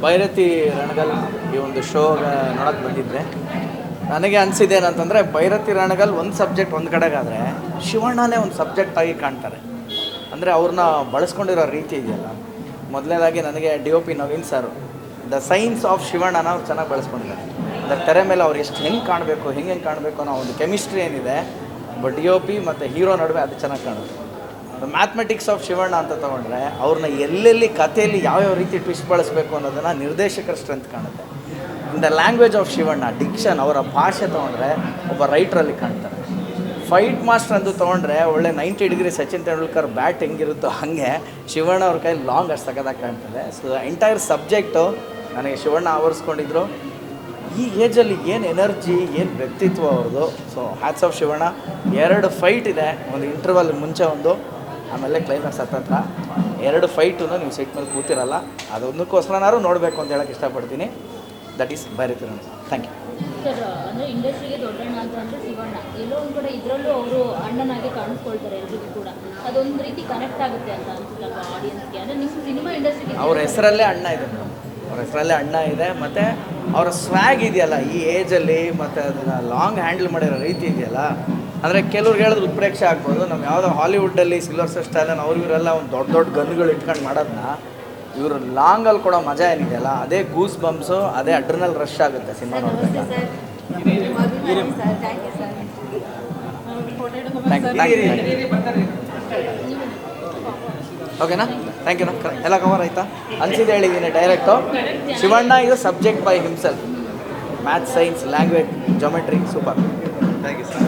ಭೈರತಿ ರಣಗಲ್ ಈ ಒಂದು ಶೋ ನೋಡೋಕ್ಕೆ ಬಂದಿದ್ದೆ. ನನಗೆ ಅನಿಸಿದ್ದೇನಂತಂದರೆ ಭೈರತಿ ರಣಗಲ್ ಒಂದು ಸಬ್ಜೆಕ್ಟ್ ಒಂದು ಕಡೆಗಾದರೆ ಶಿವಣ್ಣನೇ ಒಂದು ಸಬ್ಜೆಕ್ಟಾಗಿ ಕಾಣ್ತಾರೆ. ಅಂದರೆ ಅವ್ರನ್ನ ಬಳಸ್ಕೊಂಡಿರೋ ರೀತಿ ಇದೆಯಲ್ಲ, ಮೊದಲನೇದಾಗಿ ನನಗೆ DOP Naveen sir the science of ಶಿವಣ್ಣನ ಅವ್ರು ಚೆನ್ನಾಗಿ ಬಳಸ್ಕೊಂಡಿದ್ದಾರೆ. ಅದರ ತೆರೆ ಮೇಲೆ ಅವ್ರು ಎಷ್ಟು ಹೆಂಗೆ ಕಾಣಬೇಕು ಹೆಂಗೆ ಕಾಣಬೇಕು ಅನ್ನೋ ಒಂದು ಕೆಮಿಸ್ಟ್ರಿ ಏನಿದೆ DOP ಮತ್ತು ಹೀರೋ ನಡುವೆ ಅದು ಚೆನ್ನಾಗಿ ಕಾಣುತ್ತೆ. ಮ್ಯಾಥಮೆಟಿಕ್ಸ್ ಆಫ್ ಶಿವಣ್ಣ ಅಂತ ತೊಗೊಂಡ್ರೆ ಅವ್ರನ್ನ ಎಲ್ಲೆಲ್ಲಿ ಕಥೆಯಲ್ಲಿ ಯಾವ್ಯಾವ ರೀತಿ ಟ್ವಿಸ್ಟ್ ಬಳಸಬೇಕು ಅನ್ನೋದನ್ನು ನಿರ್ದೇಶಕರ ಸ್ಟ್ರೆಂತ್ ಕಾಣುತ್ತೆ. In the language of Shivanna diction, ಅವರ ಭಾಷೆ ತೊಗೊಂಡ್ರೆ ಒಬ್ಬ ರೈಟ್ರಲ್ಲಿ ಕಾಣ್ತಾರೆ. ಫೈಟ್ ಮಾಸ್ಟರ್ ಅಂತ ತೊಗೊಂಡ್ರೆ ಒಳ್ಳೆ 90 ಡಿಗ್ರಿ ಸಚಿನ್ ತೆಂಡೂಲ್ಕರ್ ಬ್ಯಾಟ್ ಹೆಂಗಿರುತ್ತೋ ಹಾಗೆ ಶಿವಣ್ಣ ಅವ್ರ ಕೈ ಲಾಂಗ್ ಅಷ್ಟು ಸಖತ್ತಾಗಿ ಕಾಣ್ತದೆ. ಸೊ ಎಂಟೈರ್ ಸಬ್ಜೆಕ್ಟು ನನಗೆ ಶಿವಣ್ಣ ಆವರಿಸ್ಕೊಂಡಿದ್ರು. ಈ ಏಜಲ್ಲಿ ಏನು ಎನರ್ಜಿ, ಏನು ವ್ಯಕ್ತಿತ್ವ ಅವ್ರದ್ದು. So hats off Shivanna. 2 fight ಇದೆ, ಒಂದು ಇಂಟರ್ವಲ್ ಮುಂಚೆ ಒಂದು, ಆಮೇಲೆ ಕ್ಲೈಮ್ಯಾಕ್ಸ್ ಹತ್ತತ್ರ 2 ಫೈಟು ನೀವು ಸೀಟ್ ಮೇಲೆ ಕೂತಿರಲ್ಲ. ಅದೊಂದಕ್ಕೋಸ್ಕರನಾದ್ರು ನೋಡಬೇಕು ಅಂತ ಹೇಳೋಕ್ಕೆ ಇಷ್ಟಪಡ್ತೀನಿ. That is Bhairathi Ranagal. Thank you sir. ಅಂದರೆ ಇಂಡಸ್ಟ್ರಿಗೆ ದೊಡ್ಡಣ್ಣ ಅಂತ ಅಂದರೆ ಶಿವಣ್ಣ, ಎಲ್ಲೋ ಒಂದು ಕಡೆ ಇದರಲ್ಲೂ ಅವರು ಅಣ್ಣನಾಗಿ ಕಾಣಿಸ್ಕೊಳ್ತಾರೆ ಎಲ್ರಿಗೂ ಕೂಡ. ಅದೊಂದು ರೀತಿ ಕನೆಕ್ಟ್ ಆಗುತ್ತೆ ಅಂತ ಅನ್ಸುತ್ತಲ್ವ ಆಡಿಯನ್ಸ್ಗೆ? ಅಂದರೆ ನಿಮ್ಮ ಸಿನಿಮಾ ಇಂಡಸ್ಟ್ರಿಗೆ ಅವ್ರ ಹೆಸರಲ್ಲೇ ಅಣ್ಣ ಇದೆ ಮೇಡಮ್, ಅವ್ರ ಹೆಸರಲ್ಲೇ ಅಣ್ಣ ಇದೆ. ಮತ್ತು ಅವರ ಸ್ವ್ಯಾಗ್ ಇದೆಯಲ್ಲ ಈ ಏಜಲ್ಲಿ, ಮತ್ತು ಅದನ್ನು ಲಾಂಗ್ ಹ್ಯಾಂಡಲ್ ಮಾಡಿರೋ ರೀತಿ ಇದೆಯಲ್ಲ, ಅಂದರೆ ಕೆಲವ್ರಿಗೆ ಹೇಳಿದ್ರೆ ಉತ್ಪ್ರೇಕ್ಷೆ ಆಗ್ಬೋದು. ನಮ್ಮ ಯಾವುದೋ ಹಾಲಿವುಡ್ಡಲ್ಲಿ ಸಿಲ್ವರ್ ಸ್ಟಾಲನ್ ಅವ್ರು ಇವರೆಲ್ಲ ಒಂದು ದೊಡ್ಡ ದೊಡ್ಡ ಗನ್ಗಳು ಇಟ್ಕೊಂಡು ಮಾಡೋದನ್ನ ಇವರು ಲಾಂಗಲ್ಲಿ ಕೊಡೋ ಮಜಾ ಏನಿದೆಯಲ್ಲ, ಅದೇ ಗೂಸ್ ಬಂಪ್ಸು, ಅದೇ ಅಡ್ರಿನಲ್ ರಶ್ ಆಗುತ್ತೆ ಸಿನಿಮಾ ನೋಡ್ಬೇಕಾದ್ರೆ. ಓಕೆನಾ? ಥ್ಯಾಂಕ್ ಯುನಾ. ಎಲ್ಲ ಕವರ್ ಆಯಿತಾ? ಅನ್ಸಿದ್ದು ಹೇಳಿದ್ದೀನಿ ಡೈರೆಕ್ಟು. ಶಿವಣ್ಣ ಇದು subject by himself. Maths, science, language, geometry, super. Thank you sir.